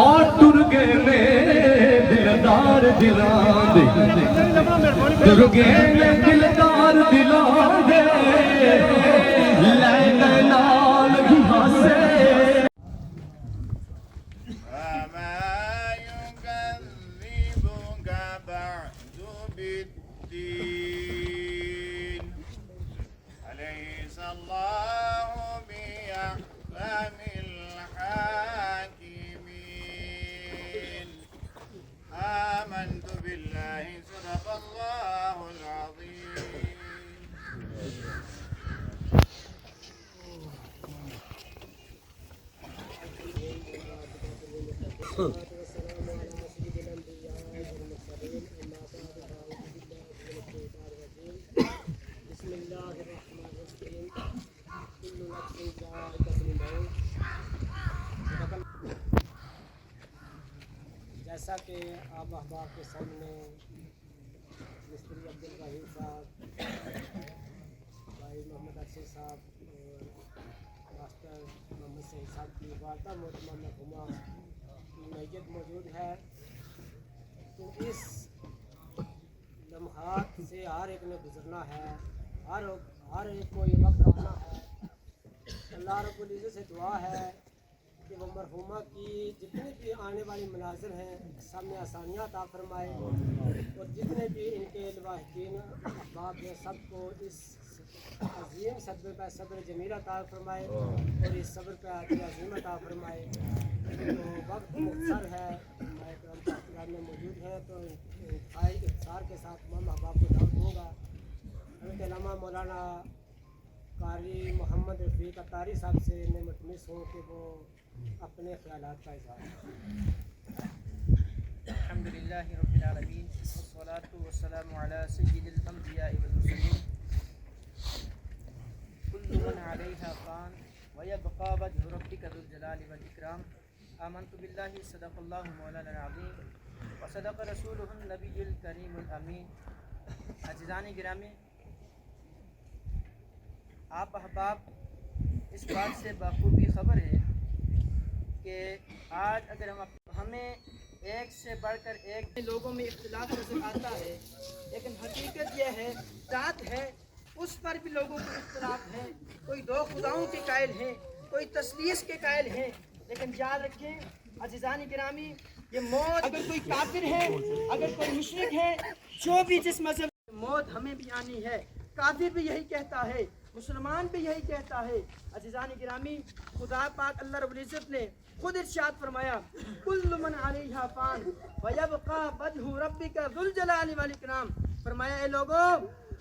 اور تر گئے میں دلدار دلان دے تر گئے میں دلدار دلان دے لین نال ہی ہاسے جیسا کہ آپ احباب کے سامنے مستری عبدالرحیم صاحب، بھائی محمد ارشد صاحب اور ماسٹر محمد سعید صاحب کی والدہ محترمہ مرحومہ کی میت موجود ہے، تو اس لمحات سے ہر ایک نے گزرنا ہے، ہر ایک کو یہ وقت آنا ہے۔ اللہ رب العزت سے دعا ہے کہ وہ مرحومہ کی جتنی بھی آنے والی مناظر ہیں سب میں آسانیاں عطا فرمائے، اور جتنے بھی ان کے لواحقین احباب ہیں سب کو اس عظیم صدمے پہ صبر جمیل عطا فرمائے اور اس صبر پہ اجر عظیم عطا فرمائے۔ تو وقت مختصر ہے، میں کرام میں موجود ہیں تو انتہائی اختصار کے ساتھ تمام احباب کو دعوت دوں گا۔ حضرت علامہ مولانا قاری محمد رفیق اتاری صاحب سے میں ملتمس ہوں کہ وہ اپنے خیالات کا اظہار کریں۔ الحمدللہ رب العالمین والصلاة والسلام علی سید الانبیاء والمرسلین کل من علیہا فان ویبقى وجہ ربک ذو الجلال والاکرام۔ آمنت باللہ صدق اللہ مولانا العظیم وصدق رسولہ النبی الکریم الامین۔ عزیزان گرامی، آپ احباب اس بات سے بخوبی خبر ہے کہ آج اگر ہمیں ایک سے بڑھ کر ایک لوگوں میں اختلاف نظر آتا ہے، لیکن حقیقت یہ ہے ذات ہے اس پر بھی لوگوں کو اختلاف ہے۔ کوئی دو خداؤں کے قائل ہیں، کوئی تثلیث کے قائل ہیں، لیکن یاد رکھیں عزیزان گرامی، یہ موت اگر کوئی کافر ہے، اگر کوئی مشرک ہے، جو بھی جس مذہب موت ہمیں بھی آنی ہے، کافر بھی یہی کہتا ہے، مسلمان بھی یہی کہتا ہے۔ عزیزان گرامی، خدا پاک اللہ رب العزت نے خود ارشاد فرمایا کل من علیہا فان ویبقى وجہ ربک ذو الجلال والاکرام۔ فرمایا اے لوگوں،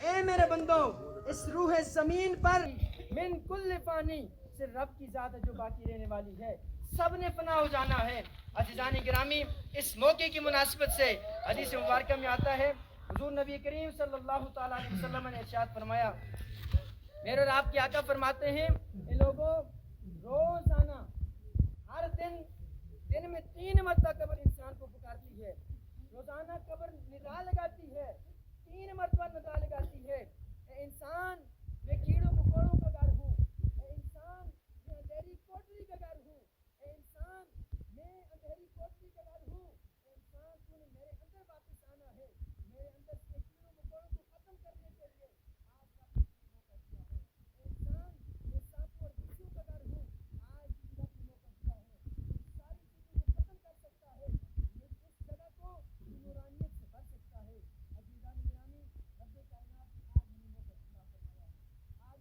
اے میرے بندوں، اس روح زمین پر من کل فانی، صرف رب کی ذات ہے جو باقی رہنے والی ہے، سب نے فنا ہو جانا ہے۔ عزیزان گرامی، اس موقع کی مناسبت سے حدیث مبارکہ میں آتا ہے حضور نبی کریم صلی اللہ تعالیٰ علیہ وسلم نے ارشاد فرمایا، میرے اور آپ کے آقا فرماتے ہیں اے لوگوں، روزانہ ہر دن میں 3 مرتبہ قبر انسان کو پکارتی ہے، روزانہ قبر ندا لگاتی ہے، 3 مرتبہ ندا لگاتی ہے، اے انسان میں کیڑوں مکوڑوں کا گھر ہوں، اے انسان میں اندھیری کوٹری کا گھر ہوں، اے انسان میں اندھیری کوٹری کا گھر ہوں، اے انسان تو نے میرے اندر واپس آنا ہے، میرے اندر سے کیڑوں مکوڑوں کو ختم کرنے کے لیے آج کا موقع دیا ہے، اے انسان میں سانپ اور بچھو کا گھر ہوں، آج بھی رب نے موقع دیا ہے، ان ساری چیزوں کو ختم کر سکتا ہے، اس جگہ کو نورانیت سے بھر سکتا ہے۔ عزیزان گرامی، رب کائنات نے آج ہمیں موقع دیا فرمایا، آج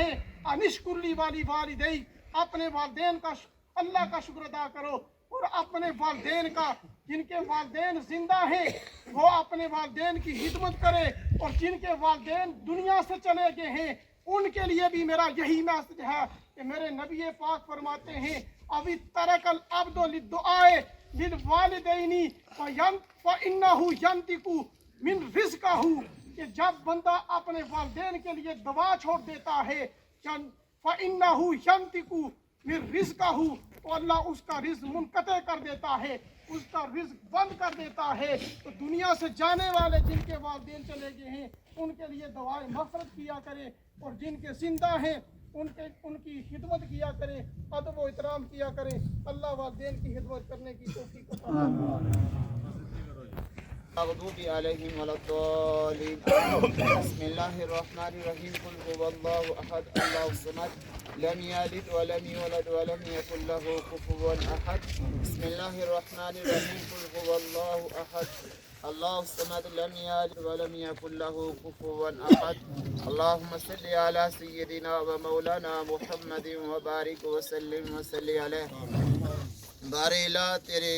ہیں انشکرلی والی والدین، اپنے والدین کا اللہ کا شکر ادا کرو، اور اپنے والدین کا، جن کے والدین زندہ ہیں وہ اپنے والدین کی خدمت کرے، اور جن کے والدین دنیا سے چلے گئے ہیں ان کے لیے بھی میرا یہی میسج ہے کہ میرے نبی پاک فرماتے ہیں ابھی ترک العبد للدعاء للوالدین فإنہ ینطق من رزقہ، کہ جب بندہ اپنے والدین کے لیے دعا چھوڑ دیتا ہے فإنہ ینطق من رزقہ، تو اللہ اس کا رزق منقطع کر دیتا ہے، اس کا رزق بند کر دیتا ہے۔ تو دنیا سے جانے والے جن کے والدین چلے گئے ہیں ان کے لیے دعائیں مغفرت کیا کرے، اور جن کے زندہ ہیں ان کی خدمت کیا کرے، ادب و احترام کیا کرے۔ اللہ والدین کی خدمت کرنے کی توفیق عطا فرمائے۔ المغضوب عليهم ولا الضالين بسم الله الرحمن الرحيم قل هو الله احد الله الصمد لم يلد ولم يولد ولم يكن له كفوا احد بسم الله الرحمن الرحيم قل هو الله احد الله الصمد لم يلد ولم يكن له كفوا احد اللهم صل على سيدنا ومولانا محمد وبارك وسلم وصل عليه بار الہ تیرے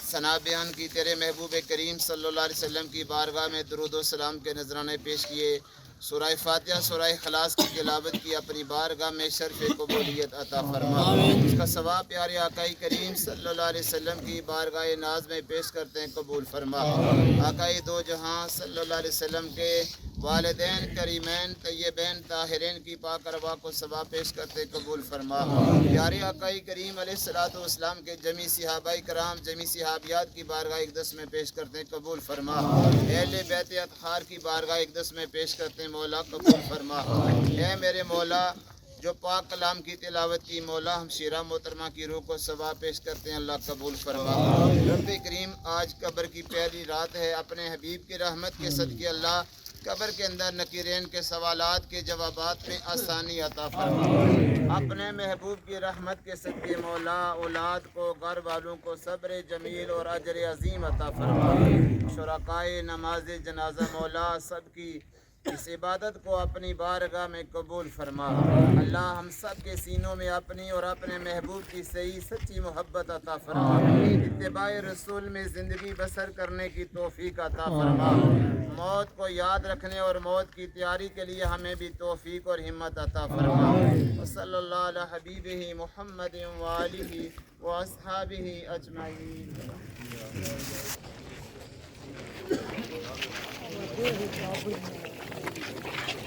ثنا بیان کی، تیرے محبوب کریم صلی اللہ علیہ وسلم کی بارگاہ میں درود و سلام کے نذرانے پیش کیے، سورہ فاتحہ سورہ اخلاص کی تلاوت کی، اپنی بارگاہ میں شرف قبولیت عطا فرما، اس کا ثواب پیارے آقائی کریم صلی اللہ علیہ وسلم کی بارگاہ ناز میں پیش کرتے ہیں، قبول فرما۔ آقائی دو جہاں صلی اللہ علیہ وسلم کے والدین کریمین طیبین طاہرین کی پاک ارواح کو ثواب پیش کرتے قبول فرما۔ پیارے آقائی کریم علیہ الصلوۃ والسلام کے جمی صحابہ کرام جمی صحابیات کی بارگاہ اقدس میں پیش کرتے ہیں، قبول فرما۔ اہل بیت اطہار کی بارگاہ اقدس میں پیش کرتے ہیں، مولا قبول فرما۔ اے میرے مولا جو پاک کلام کی تلاوت کی، مولا ہم شیرہ محترمہ کی روح کو ثواب پیش کرتے ہیں، اللہ قبول فرما۔ رب کریم آج قبر کی پہلی رات ہے، اپنے حبیب کی رحمت کے صدقے اللہ قبر کے اندر نکیرین کے سوالات کے جوابات میں آسانی عطا فرما۔ اپنے محبوب کی رحمت کے صدقے مولا اولاد کو، گھر والوں کو صبر جمیل اور اجر عظیم عطا فرما۔ شرکائے نماز جنازہ مولا سب کی اس عبادت کو اپنی بارگاہ میں قبول فرما۔ اللہ ہم سب کے سینوں میں اپنی اور اپنے محبوب کی صحیح سچی محبت عطا فرما، اتباع رسول میں زندگی بسر کرنے کی توفیق عطا فرما۔ موت کو یاد رکھنے اور موت کی تیاری کے لیے ہمیں بھی توفیق اور ہمت عطا فرما۔ صلی اللہ علی حبیبہ محمد وآلہ واصحابہ اجمعین۔